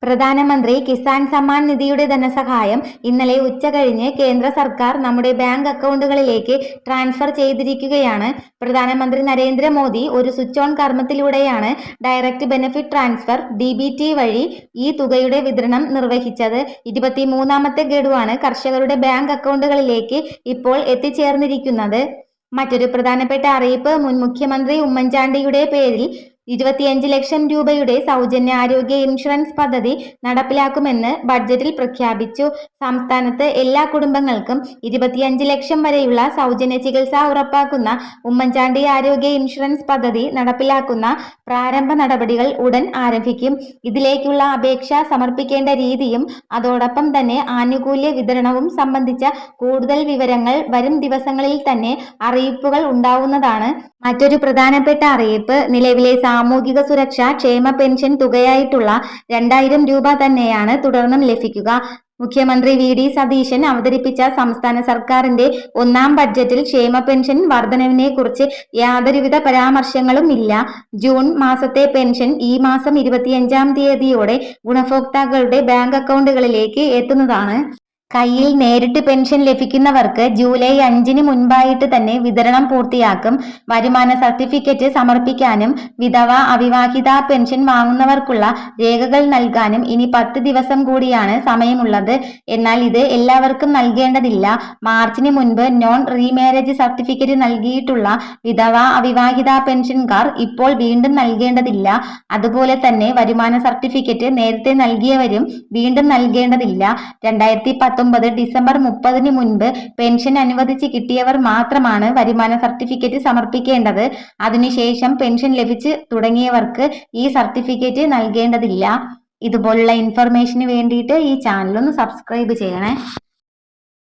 പ്രധാനമന്ത്രി കിസാൻ സമ്മാൻ നിധിയുടെ ധനസഹായം ഇന്നലെ ഉച്ചകഴിഞ്ഞ് കേന്ദ്ര സർക്കാർ നമ്മുടെ ബാങ്ക് അക്കൗണ്ടുകളിലേക്ക് ട്രാൻസ്ഫർ ചെയ്തിരിക്കുകയാണ്. പ്രധാനമന്ത്രി നരേന്ദ്രമോദി ഒരു switch on കർമ്മത്തിലൂടെയാണ് direct benefit transfer (DBT) വഴി ഈ തുകയുടെ വിതരണം നിർവഹിച്ചത്. 23ാമത്തെ ഗഡുവാണ് കർഷകരുടെ ബാങ്ക് അക്കൗണ്ടുകളിലേക്ക് ഇപ്പോൾ എത്തിച്ചേർന്നിരിക്കുന്നത്. മറ്റൊരു പ്രധാനപ്പെട്ട അറിയിപ്പ് മുൻ മുഖ്യമന്ത്രി ഉമ്മൻചാണ്ടിയുടെ പേരിൽ 25 ലക്ഷം രൂപയുടെ സൗജന്യ ആരോഗ്യ ഇൻഷുറൻസ് പദ്ധതി നടപ്പിലാക്കുമെന്ന് ബഡ്ജറ്റിൽ പ്രഖ്യാപിച്ചു. സംസ്ഥാനത്ത് എല്ലാ കുടുംബങ്ങൾക്കും 25 ലക്ഷം വരെയുള്ള സൗജന്യ ചികിത്സ ഉറപ്പാക്കുന്ന ഉമ്മൻചാണ്ടി ആരോഗ്യ ഇൻഷുറൻസ് പദ്ധതി നടപ്പിലാക്കുന്ന പ്രാരംഭ നടപടികൾ ഉടൻ ആരംഭിക്കും. ഇതിലേക്കുള്ള അപേക്ഷ സമർപ്പിക്കേണ്ട രീതിയും അതോടൊപ്പം തന്നെ ആനുകൂല്യ വിതരണവും സംബന്ധിച്ച കൂടുതൽ വിവരങ്ങൾ വരും ദിവസങ്ങളിൽ തന്നെ അറിയിപ്പുകൾ ഉണ്ടാവുന്നതാണ്. മറ്റൊരു പ്രധാനപ്പെട്ട അറിയിപ്പ് നിലവിലെ സാമൂഹിക സുരക്ഷാ ക്ഷേമ പെൻഷൻ തുകയായിട്ടുള്ള 2000 രൂപ തന്നെയാണ് തുടർന്നും ലഭിക്കുക. മുഖ്യമന്ത്രി VD സതീശൻ അവതരിപ്പിച്ച സംസ്ഥാന സർക്കാരിന്റെ ഒന്നാം ബഡ്ജറ്റിൽ ക്ഷേമ പെൻഷൻ വർധനവിനെ കുറിച്ച് യാതൊരുവിധ പരാമർശങ്ങളും ഇല്ല. ജൂൺ മാസത്തെ പെൻഷൻ ഈ മാസം 25-ാം തീയതിയോടെ ഗുണഭോക്താക്കളുടെ ബാങ്ക് അക്കൗണ്ടുകളിലേക്ക് എത്തുന്നതാണ്. കയ്യിൽ നേരിട്ട് പെൻഷൻ ലഭിക്കുന്നവർക്ക് ജൂലൈ 5-ന് മുൻപായിട്ട് തന്നെ വിതരണം പൂർത്തിയാക്കും. വരുമാന സർട്ടിഫിക്കറ്റ് സമർപ്പിക്കാനും വിധവ അവിവാഹിത പെൻഷൻ വാങ്ങുന്നവർക്കുള്ള രേഖകൾ നൽകാനും ഇനി 10 ദിവസം കൂടിയാണ് സമയമുള്ളത്. എന്നാൽ ഇത് എല്ലാവർക്കും നൽകേണ്ടതില്ല. മാർച്ചിന് മുൻപ് നോൺ റീമാരേജ് സർട്ടിഫിക്കറ്റ് നൽകിയിട്ടുള്ള വിധവ അവിവാഹിത പെൻഷൻകാർ ഇപ്പോൾ വീണ്ടും നൽകേണ്ടതില്ല. അതുപോലെ തന്നെ വരുമാന സർട്ടിഫിക്കറ്റ് നേരത്തെ നൽകിയവരും വീണ്ടും നൽകേണ്ടതില്ല. 2019 ഡിസംബർ 30-ന് മുൻപ് പെൻഷൻ അനുവദിച്ച് കിട്ടിയവർ മാത്രമാണ് വരുമാന സർട്ടിഫിക്കറ്റ് സമർപ്പിക്കേണ്ടത്. അതിനുശേഷം പെൻഷൻ ലഭിച്ചു തുടങ്ങിയവർക്ക് ഈ സർട്ടിഫിക്കറ്റ് നൽകേണ്ടതില്ല. ഇതുപോലുള്ള ഇൻഫർമേഷന് വേണ്ടിയിട്ട് ഈ ചാനൽ ഒന്ന് സബ്സ്ക്രൈബ് ചെയ്യണേ.